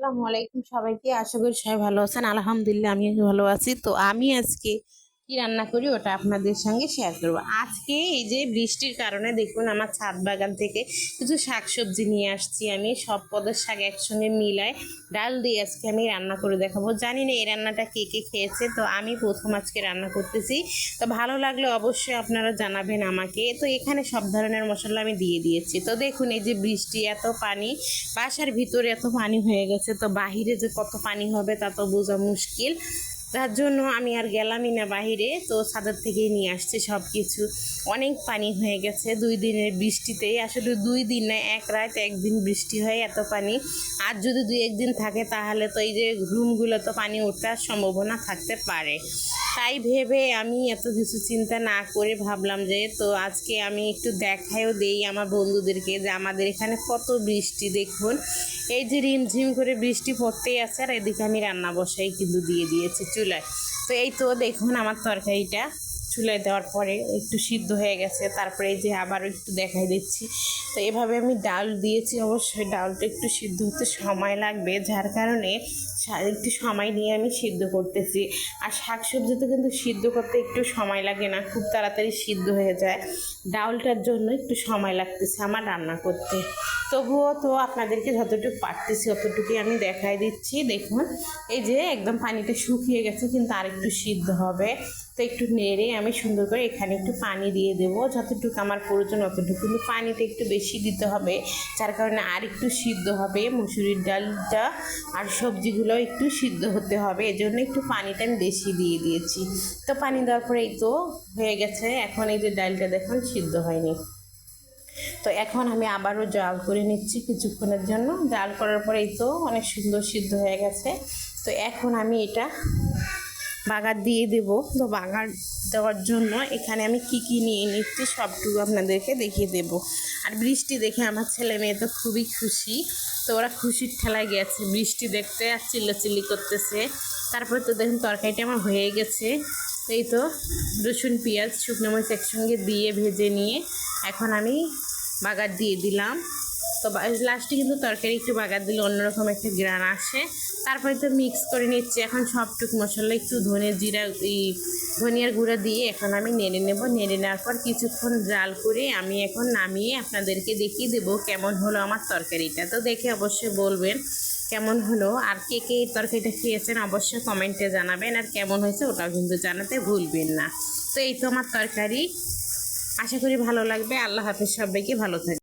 আসসালামু আলাইকুম সবাইকে। আশা করি সবাই ভালো আছেন। আলহামদুলিল্লাহ আমিও ভালো আছি। তো আমি আজকে কি রান্না করি ওটা আপনাদের সঙ্গে শেয়ার করব। আজকে এই যে বৃষ্টির কারণে দেখুন আমার ছাদ বাগান থেকে কিছু শাকসবজি নিয়ে আসছি। আমি সব পদের শাক একসঙ্গে মিলায় ডাল দিয়ে আজকে আমি রান্না করে দেখাবো। জানি না এই রান্নাটা কে কে খেয়েছে, তো আমি প্রথম আজকে রান্না করতেছি। তো ভালো লাগলে অবশ্যই আপনারা জানাবেন আমাকে। তো এখানে সব ধরনের মশলা আমি দিয়ে দিয়েছি। তো দেখুন এই যে বৃষ্টি, এত পানি, বাসার ভিতরে এত পানি হয়ে গেছে, তো বাহিরে যে কত পানি হবে তা তো বোঝা মুশকিল। তার জন্য আমি আর গেলামই না বাহিরে, তো ছাদের থেকেই নিয়ে আসছি সব কিছু। অনেক পানি হয়ে গেছে 2 দিনের বৃষ্টিতেই, আসলে 2 দিন না, এক রাত একদিন বৃষ্টি হয় এত পানি। আর যদি 2-1 দিন থাকে তাহলে তো এই যে রুমগুলো তো পানি ওঠার সম্ভাবনা থাকতে পারে। তাই ভেবে আমি এত কিছু চিন্তা না করে ভাবলাম যে তো আজকে আমি একটু দেখাইও দেই আমার বন্ধুদেরকে যে আমাদের এখানে কত বৃষ্টি। দেখুন এই যে রিমঝিম করে বৃষ্টি পড়তেই আছে, আর এদিকে আমি রান্না বসাই কিন্তু দিয়ে দিয়েছি চুলায়। তো এই তো দেখুন আমার তরকারিটা চুলায় দেওয়ার পরে একটু সিদ্ধ হয়ে গেছে। তারপরে এই যে আবারও একটু দেখাই দিচ্ছি। তো এভাবে আমি ডাল দিয়েছি, অবশ্যই ডালটা একটু সিদ্ধ হতে সময় লাগবে, যার কারণে একটু সময় নিয়ে আমি সিদ্ধ করতেছি। আর শাকসবজি তো কিন্তু সিদ্ধ করতে একটু সময় লাগে না, খুব তাড়াতাড়ি সিদ্ধ হয়ে যায়। ডালটার জন্য একটু সময় লাগতেছে আমার রান্না করতে। তবুও তো আপনাদেরকে যতটুকু পারতেছি অতটুকুই আমি দেখাই দিচ্ছি। দেখুন এই যে একদম পানিটা শুকিয়ে গেছে, কিন্তু আরেকটু সিদ্ধ হবে। তো একটু নেড়ে আমি সুন্দর করে এখানে একটু পানি দিয়ে দেবো, যতটুকু আমার প্রয়োজন অতটুকু, কিন্তু পানিটা একটু বেশি দিতে হবে, যার কারণে আর একটু সিদ্ধ হবে মুসুরির ডালটা। আর সবজিগুলো একটু সিদ্ধ হতে হবে, এজন্য একটু পানিটা আমি বেশি দিয়ে দিয়েছি। তো পানি দেওয়ার পরে এই তো হয়ে গেছে। এখন এই যে ডালটা দেখুন সিদ্ধ হয়নি, তো এখন আমি আবারও জাল করে নিচ্ছি কিছুক্ষণের জন্য। জাল করার পরেই তো অনেক সুন্দর সিদ্ধ হয়ে গেছে। তো এখন আমি এটা বাগার দিয়ে দেব। তো বাগার দেওয়ার জন্য এখানে আমি কি নিয়ে নিচ্ছি সবটুকু আপনাদেরকে দেখিয়ে দেব। আর বৃষ্টি দেখে আমার ছেলে মেয়ে তো খুবই খুশি, তো ওরা খুশির ঠেলায় গেছে বৃষ্টি দেখতে, আর চিল্লাচিল্লি করতেছে। তারপরে তো দেখুন তরকারিটা আমার হয়ে গেছে। এই তো রসুন পেঁয়াজ শুকনো মরিচ একসঙ্গে দিয়ে ভেজে নিয়ে এখন আমি বাগার দিয়ে দিলাম। তো লাস্টে কিন্তু তরকারি একটু বাগার দিলে অন্যরকম একটা গ্রান আসে। তারপরে তো মিক্স করে নিচ্ছি এখন সবটুকু মশলা, একটু ধনিয়ার গুঁড়া দিয়ে এখন আমি নেড়ে নেব। নেড়ে নেওয়ার পর কিছুক্ষণ জাল করে আমি এখন নামিয়ে আপনাদেরকে দেখিয়ে দেবো কেমন হলো আমার তরকারিটা। তো দেখে অবশ্যই বলবেন কেমন হলো, আর কে কে এই তরকারিটা খেয়েছেন অবশ্যই কমেন্টে জানাবেন, আর কেমন হয়েছে ওটাও কিন্তু জানাতে ভুলবেন না। তো এই তো আমার তরকারি, আশা করি ভালো লাগবে। আল্লাহ হাফেজ, সবাইকে ভালো থাকবে।